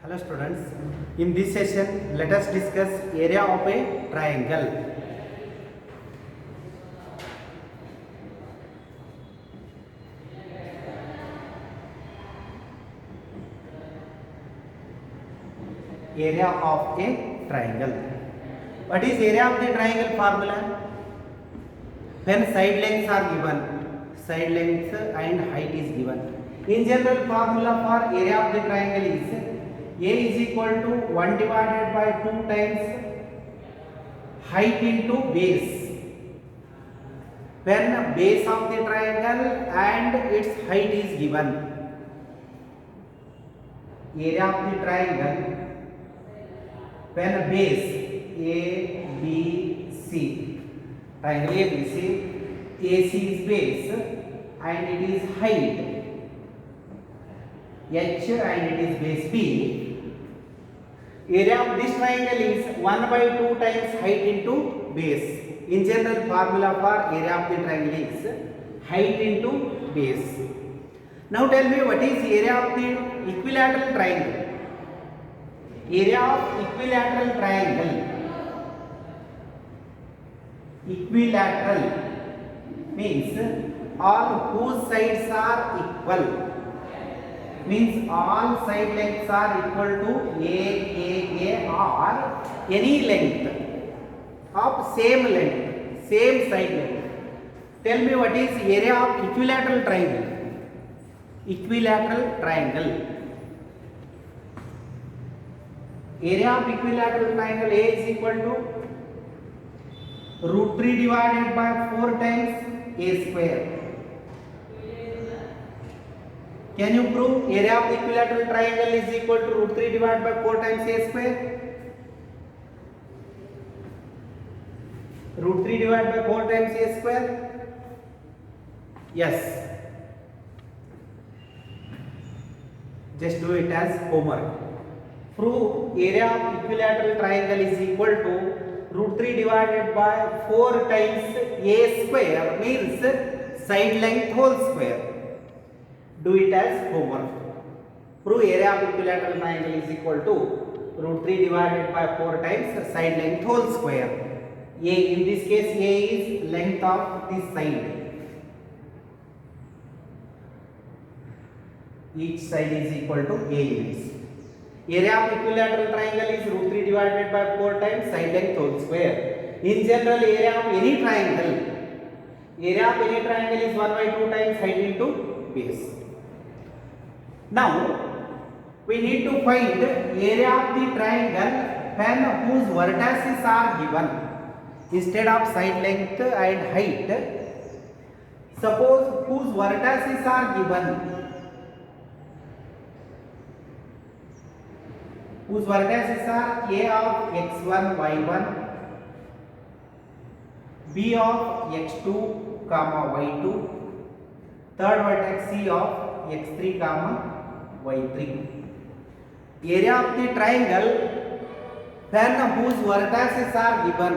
Hello students, in this session let us discuss area of a triangle. Area of a triangle. What is area of the triangle formula? When side lengths are given, side length and height is given. In general, formula for area of the triangle is A is equal to 1 divided by 2 times height into base. When base of the triangle and its height is given, area of the triangle when base ABC, triangle ABC, AC is base and it is height H and it is base B. Area of this triangle is 1 by 2 times height into base. In general, formula for area of the triangle is height into base. Now tell me, what is area of the equilateral triangle? Area of equilateral triangle. Equilateral means all whose sides are equal. Means all side lengths are equal to A or any length of same length, same side length. Tell me, what is area of equilateral triangle? Equilateral triangle. Area of equilateral triangle A is equal to root 3 divided by 4 times A square. Can you prove area of equilateral triangle is equal to root 3 divided by 4 times A square? Root 3 divided by 4 times A square? Yes. Just do it as homework. Prove area of equilateral triangle is equal to root 3 divided by 4 times A square means side length whole square. Do it as homework. Prove area of equilateral triangle is equal to root 3 divided by 4 times side length whole square. A, in this case A is length of this side. Each side is equal to A units. Area of equilateral triangle is root 3 divided by 4 times side length whole square. In general, area of any triangle is 1 by 2 times height into base. Now, we need to find area of the triangle when whose vertices are given. Instead of side length and height, suppose whose vertices are given. Whose vertices are A of x1, y1, B of x2, y2, third vertex C of x3, y3. Area of the triangle when whose vertices are given.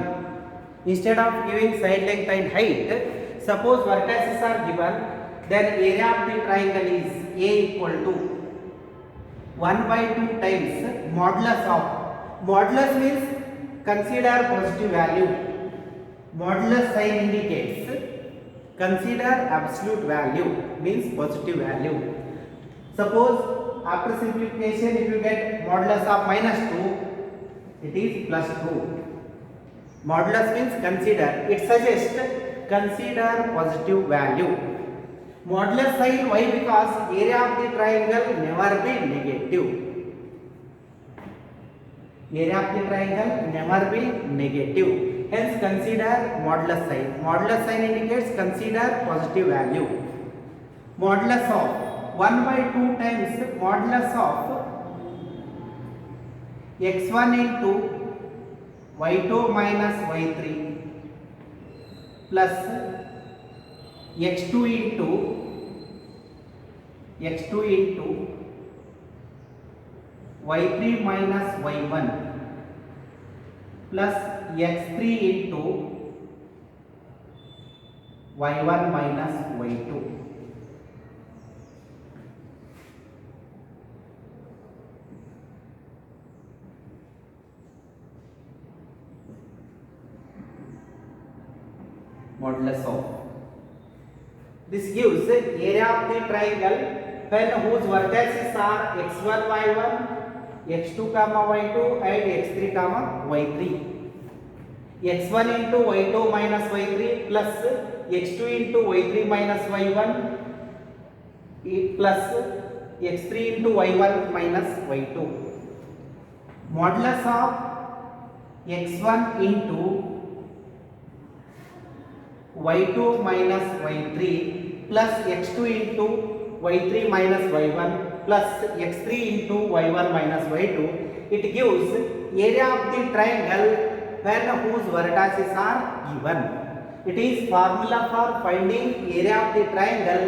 Instead of giving side length and height, suppose vertices are given, then area of the triangle is A equal to 1 by 2 times modulus of. Modulus means consider positive value. Modulus sign indicates consider absolute value, means positive value. Suppose after simplification, if you get modulus of -2, it is +2. Modulus means consider. It suggests consider positive value. Modulus sign, why? Because area of the triangle never be negative. Area of the triangle never be negative. Hence consider modulus sign. Modulus sign indicates consider positive value. Modulus of 1 by 2 times modulus of x1 into y2 minus y3 plus x2 into y3 minus y1 plus x3 into y1 minus y2. modulus of. This gives area of the triangle when whose vertices are x1 y1, x2 comma y2 and x3 comma y3. x1 into y2 minus y3 plus x2 into y3 minus y1 plus x3 into y1 minus y2. Modulus of x1 into y2 minus y3 plus x2 into y3 minus y1 plus x3 into y1 minus y2. It gives area of the triangle when whose vertices are given. It is formula for finding area of the triangle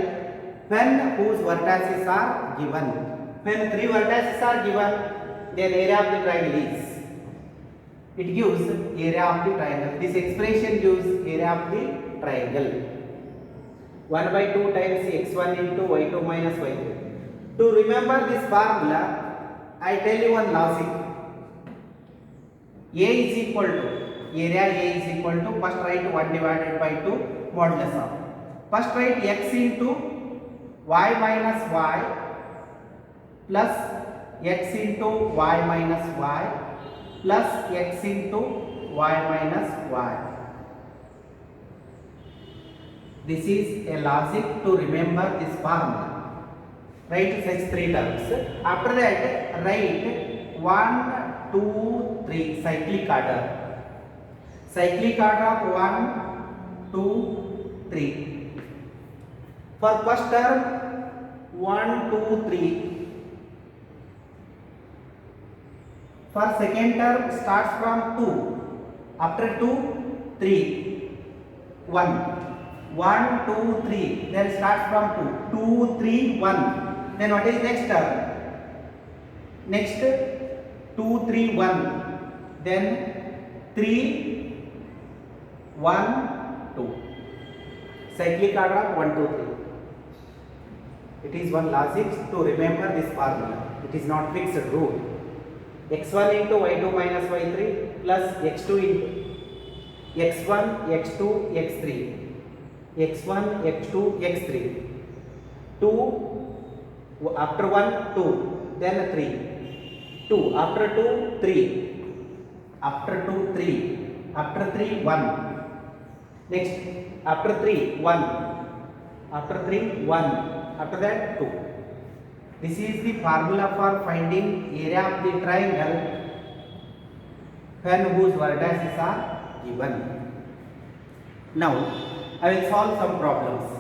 when whose vertices are given. When three vertices are given, then area of the triangle is. It gives area of the triangle. This expression gives area of the triangle. 1 by 2 times x1 into y2 minus y3. To remember this formula, I tell you one logic. A is equal to, area A is equal to, first write 1 divided by 2 modulus of. First write x into y minus y plus x into y minus y plus x into y minus y. This is a logic to remember this formula. Write such three terms. After that, write 1, 2, 3 cyclic order. Cyclic order of 1, 2, 3. For first term, 1, 2, 3. For second term, starts from 2. After 2, 3. 1. 1, 2, 3. Then starts from 2. 2, 3, 1. Then what is next term? Next 2, 3, 1. Then 3, 1, 2. Cyclic order of 1, 2, 3. It is one logic to remember this formula. It is not fixed rule. x1 into y2 minus y3 plus x2 into x1, x2, x3. x1, x2, x3. 2, after 1, 2, then 3. 2, after 2, 3. After 2, 3. After 3, 1. Next, after 3, 1. After 3, 1. After that, 2. This is the formula for finding area of the triangle when whose vertices are given. Now, I will solve some problems.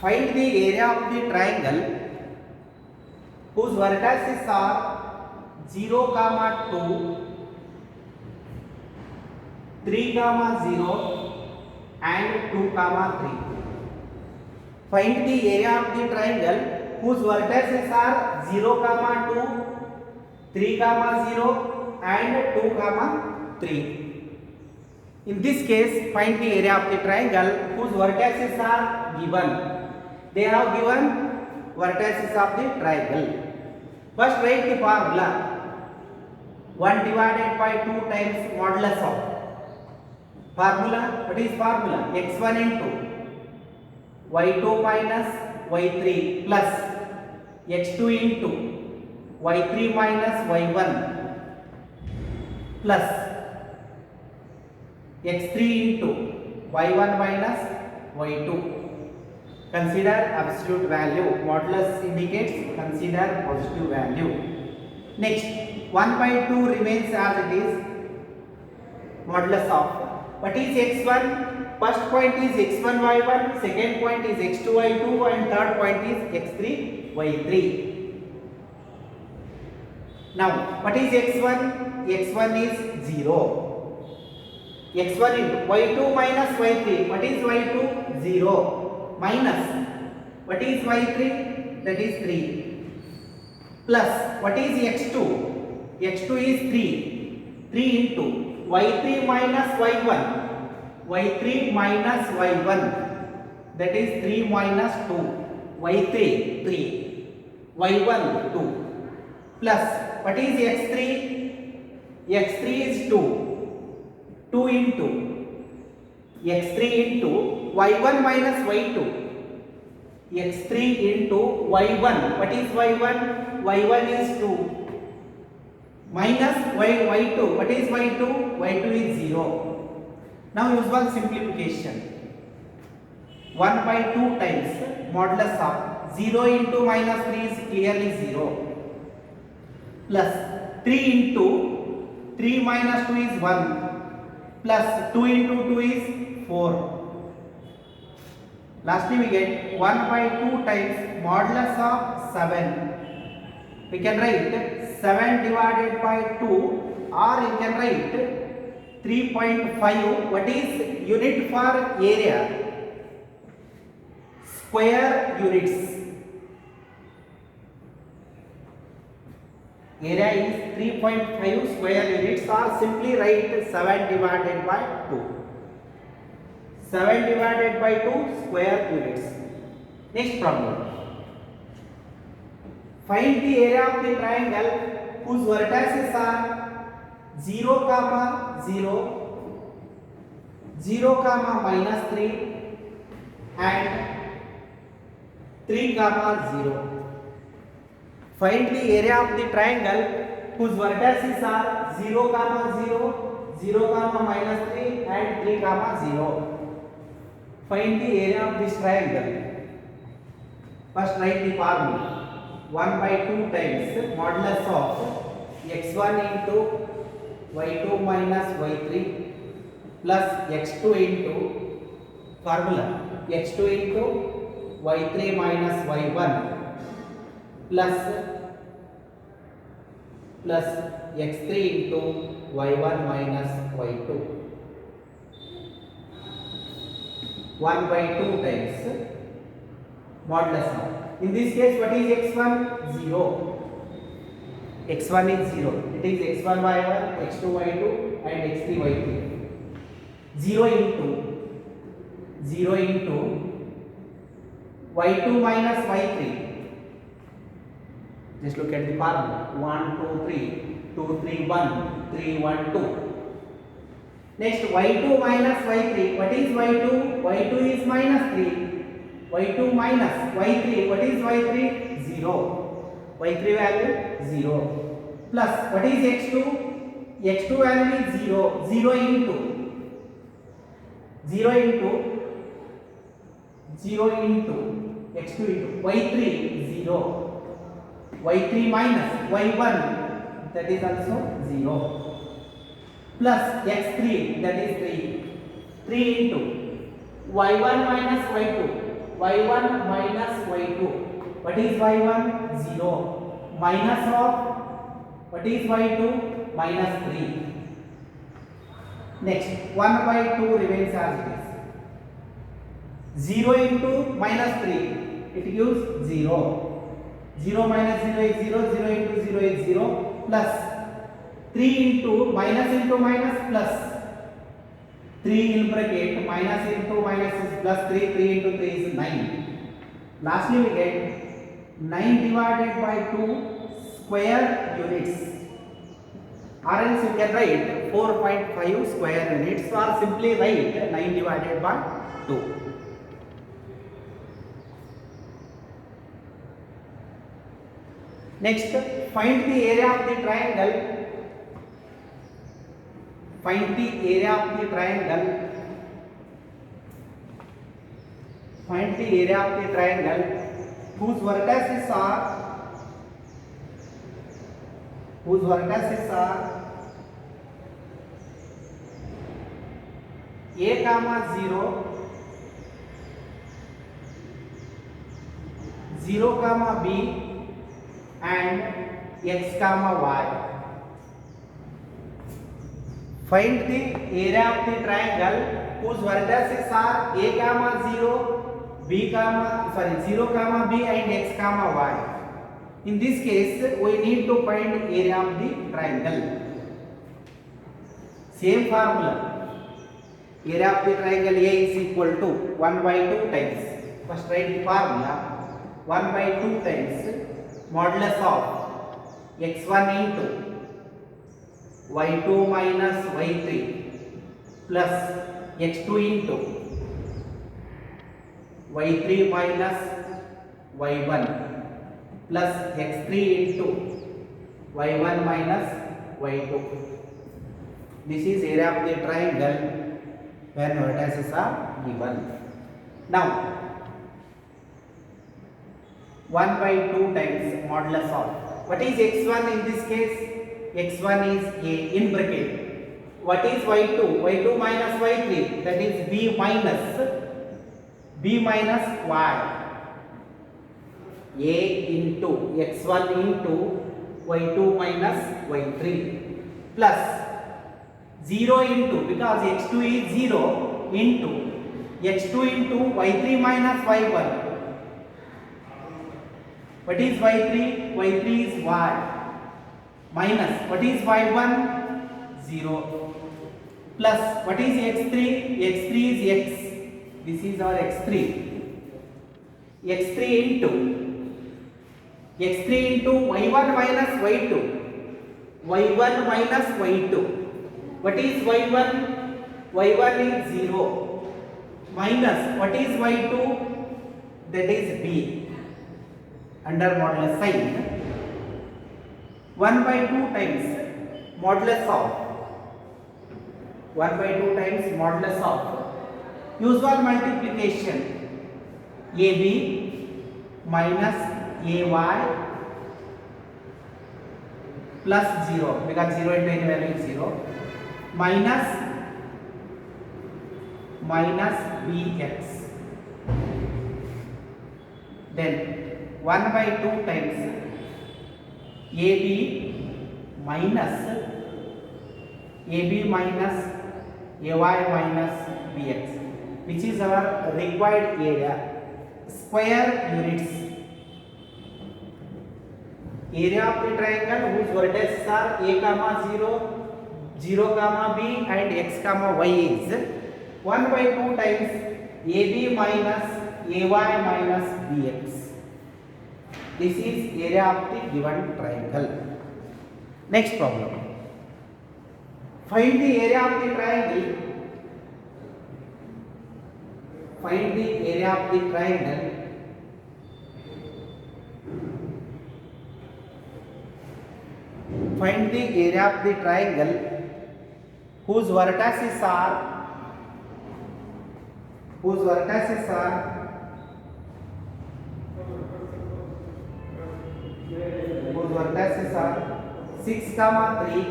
Find the area of the triangle whose vertices are 0, 2, 3, 0 and 2, 3. Find the area of the triangle whose vertices are 0, 2, 3, 0 and 2, 3. In this case, find the area of the triangle whose vertices are given. They have given vertices of the triangle. First write the formula. 1 divided by 2 times modulus of. Formula, what is formula? x1 into y2 minus y3 plus x2 into y3 minus y1 plus x3 into y1 minus y2. Consider absolute value. Modulus indicates consider positive value. Next, 1 by 2 remains as it is. Modulus of. What is x1? First point is x1 y1, second point is x2 y2 and third point is x3 y3. Now, what is x1? x1 is 0. x1 into y2 minus y3. What is y2? 0. Minus, what is y3? That is 3. Plus, what is x2? x2 is 3. 3 into y3 minus y1. y3 minus y1, that is 3 minus 2, y3 3, y1 2, plus what is x3? x3 is 2, 2 into x3 into y1 minus y2, x3 into y1, what is y1? y1 is 2, minus y2, what is y2? y2 is 0. Now usual simplification, 1 by 2 times modulus of 0 into minus 3 is clearly 0, plus 3 into 3 minus 2 is 1, plus 2 into 2 is 4. Lastly we get 1 by 2 times modulus of 7. We can write 7 divided by 2, or you can write 3.5. What is unit for area? Square units. Area is 3.5 square units, or simply write 7 divided by 2. 7 divided by 2 square units. Next problem. Find the area of the triangle whose vertices are 0, 0, 0, minus 3 and 3, 0. Find the area of the triangle whose vertices are 0, 0, 0, minus 3 and 3, 0. Find the area of this triangle. First write the formula. 1 by 2 times modulus of x1 into y2 minus y3 plus x2 into formula x2 into y3 minus y1 plus x3 into y1 minus y2. 1 by 2 times modulus of. In this case, what is x1? 0. x1 is 0. It is x1 y1, x2 y2 and x3 y3. 0 into y2 minus y3. Just look at the formula. 1, 2, 3. 2, 3, 1. 3, 1, 2. Next, y2 minus y3. What is y2? y2 is minus 3. y2 minus y3. What is y3? 0. y3 value 0. Plus what is x2? x2 value is 0. 0 into x2 into y3 0. y3 minus y1, that is also 0. Plus x3, that is 3 into y1 minus y2. y1 minus y2. What is y1? 0. Minus of what is y2? Minus 3. Next, 1 by 2 remains as it is. 0 into minus 3, it gives 0. 0 minus 0 is 0. 0 into 0 is 0. Plus 3 into minus plus 3 in bracket, minus into minus is plus 3, 3 into 3 is 9. Lastly we get 9 divided by 2 square units, or else you can write 4.5 square units, or simply write 9 divided by 2. Next, find the area of the triangle. Find the area of the triangle. Find the area of the triangle whose vertices are a comma 0, 0 comma b and x comma y. Find the area of the triangle whose vertices are a comma 0, 0 comma b and x comma y. In this case, we need to find area of the triangle. Same formula. area of the triangle A is equal to 1 by 2 times, first write the formula, 1 by 2 times modulus of x1 into y2 minus y3 plus x2 into y3 minus y1 plus x3 into y1 minus y2. This is area of the triangle when vertices are given. Now 1 by 2 times modulus of, what is x1 in this case? x1 is a in bracket. What is y2? y2 minus y3, that is b minus y. A into x1 into y2 minus y3 plus 0 into, because x2 is 0, into x2 into y3 minus y1. What is y3? y3 is y minus, what is y1? 0 plus, what is x3? x3 is x, this is our x3. x3 into y1 minus y2, y1 minus y2. What is y1? y1 is 0 minus, what is y2? That is b under modulus sign. 1 by 2 times modulus of, 1 by 2 times modulus of usual multiplication ab minus ay plus 0, because 0 into any value is 0, minus bx. Then 1 by 2 times ab minus ay minus bx, which is our required area, square units. Area of the triangle whose vertices are a comma 0, 0 comma b and x comma y is 1 by 2 times ab minus ay minus bx. This is area of the given triangle. Next problem. Find the area of the triangle. Find the area of the triangle find the area of the triangle whose vertices are whose vertices are 6 comma 3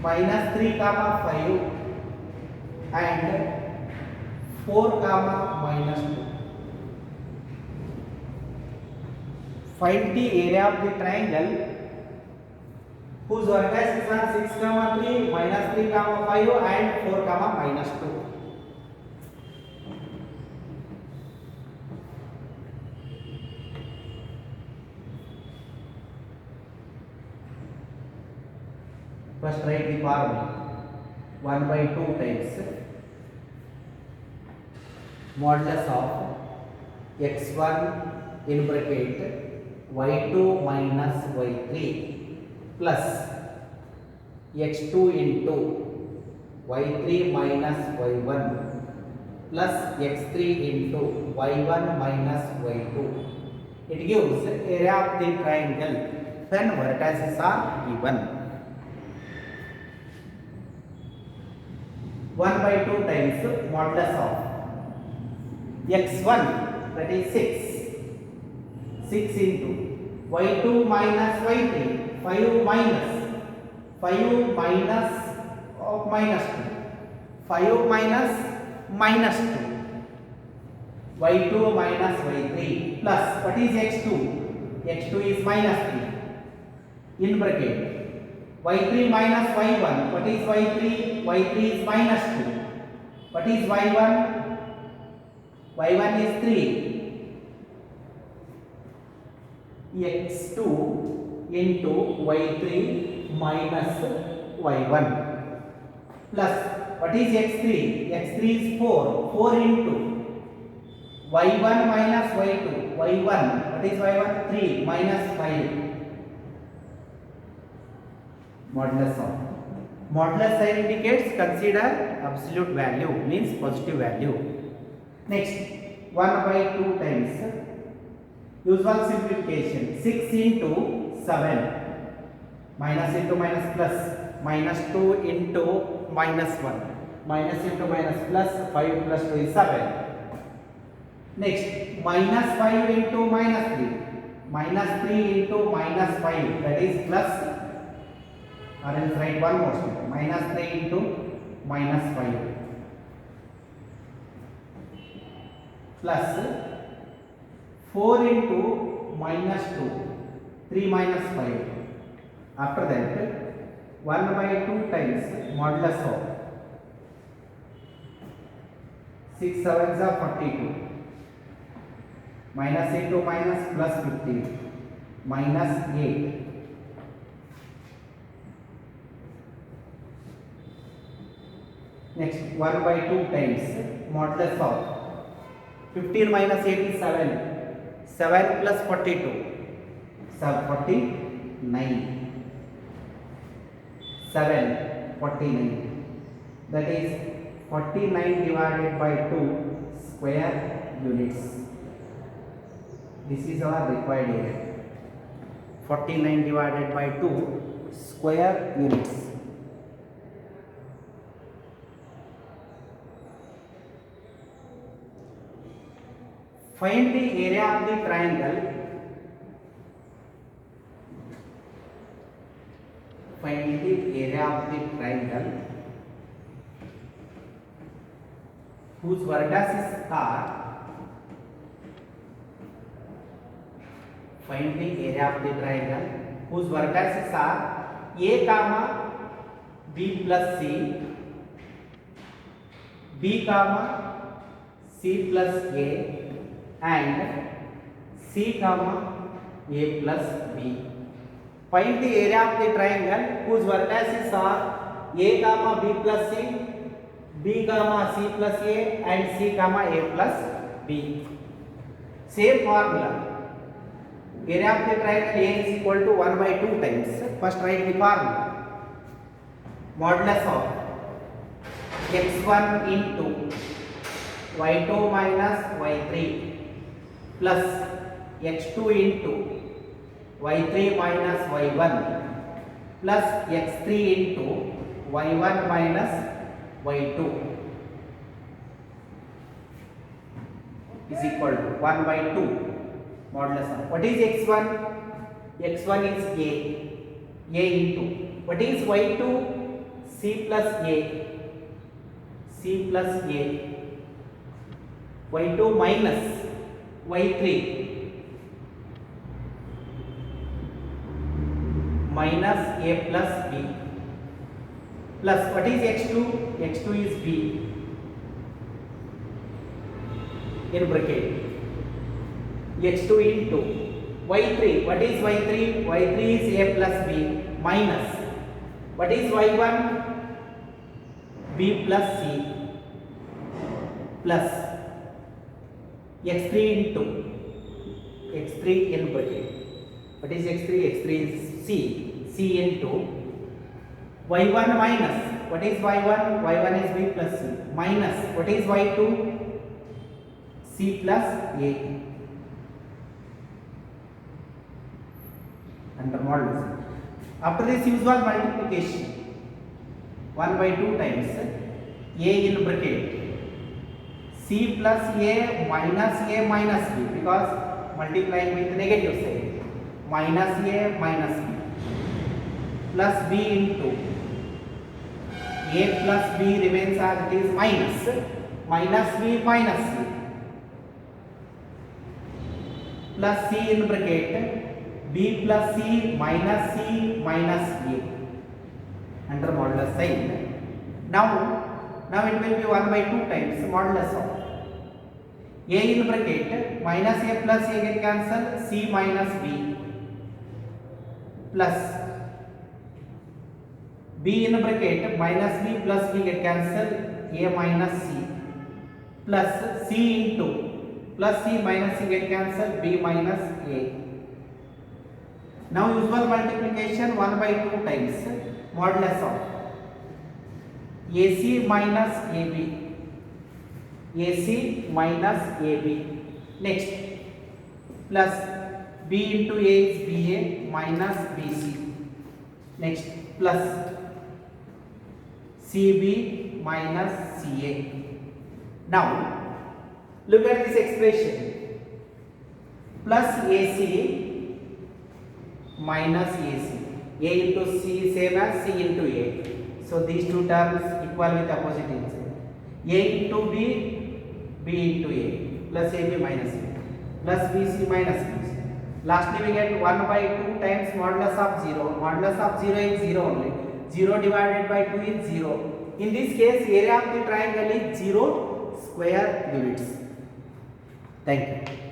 minus 3 comma 5 and 4 comma minus 2. Find the area of the triangle whose vertices are 6 comma 3 minus 3 comma 5 and 4 comma minus 2. First write the formula, 1 by 2 times modulus of x1 in bracket y2 minus y3 plus x2 into y3 minus y1 plus x3 into y1 minus y2. It gives area of the triangle when vertices are given. 1 by 2 times modulus of x1, that is 6 into y2 minus y3, 5 minus of minus 2, 5 minus 2, y2 minus y3 plus, what is x2? x2 is minus 3 in bracket y3 minus y1, what is y3? y3 is minus 2, what is y1? y1 is 3, x2 into y3 minus y1. plus what is x3? x3 is 4. 4 into y1 minus y2. y1, what is y1? 3 minus 5. Modulus of. Modulus sign indicates consider absolute value, means positive value. Next, 1 by 2 times. Usual simplification. 6 into 7. Minus into minus plus. Minus 2 into minus 1. Minus into minus plus. 5 plus 2 is 7. Next, minus 5 into minus 3. Minus 3 into minus 5. That is plus. Or else write one more step. Minus 3 into minus 5. Plus 4 into minus 2. 3 minus 5. After that, 1 by 2 times modulus of 6 sevens are 42. Minus into minus plus 15. Minus 8. Next, 1 by 2 times modulus of 15 minus 8 is 7. 7 plus 42. So 49. 7, 49. That is 49 divided by 2 square units. This is our required area. 49 divided by 2 square units. Find the area of the triangle. Find the area of the triangle whose vertices are. Find the area of the triangle whose vertices are a comma b plus c, b comma c plus a, and c comma a plus b. Find the area of the triangle whose vertices are a comma b plus c, b comma c plus a, and c comma a plus b. Same formula. Area of the triangle A is equal to 1 by 2 times. First write the formula. Modulus of x1 into y2 minus y3 plus x2 into y3 minus y1 plus x3 into y1 minus y2 is equal to 1 by 2 modulus of. What is x1? x1 is a into. What is y2? c plus a, c plus a. y2 minus y3 minus a plus b plus what is x2? x2 is b in bracket x2 into y3. What is y3? y3 is a plus b minus what is y1? b plus c plus x3 into x3 in bracket. What is x3? x3 is c. c into y1 minus what is y1? y1 is b plus c minus what is y2? c plus a under modulus. After this usual multiplication 1 by 2 times a in bracket c plus a minus b because multiplying with negative sign minus a minus b plus b into a plus b remains as it is minus b minus c plus c in bracket b plus c minus a under modulus sign. Now it will be 1 by 2 times modulus of a in bracket minus a plus a get cancel c minus b plus b b in bracket minus b plus b get cancel, a minus c plus c into plus c minus c get cancel, b minus a. Now usual multiplication 1 by 2 times modulus of AC minus AB, AC minus AB. Next plus B into A is BA minus BC. Next plus CB minus CA. Now look at this expression, plus AC minus AC. A into C same as C into A. So these two terms equal with opposite inside. A into B, B into A, plus AB minus A, plus BC minus BC. Lastly we get 1 by 2 times modulus of 0. Modulus of 0 is 0 only. 0 divided by 2 is 0. In this case, area of the triangle is 0 square units. Thank you.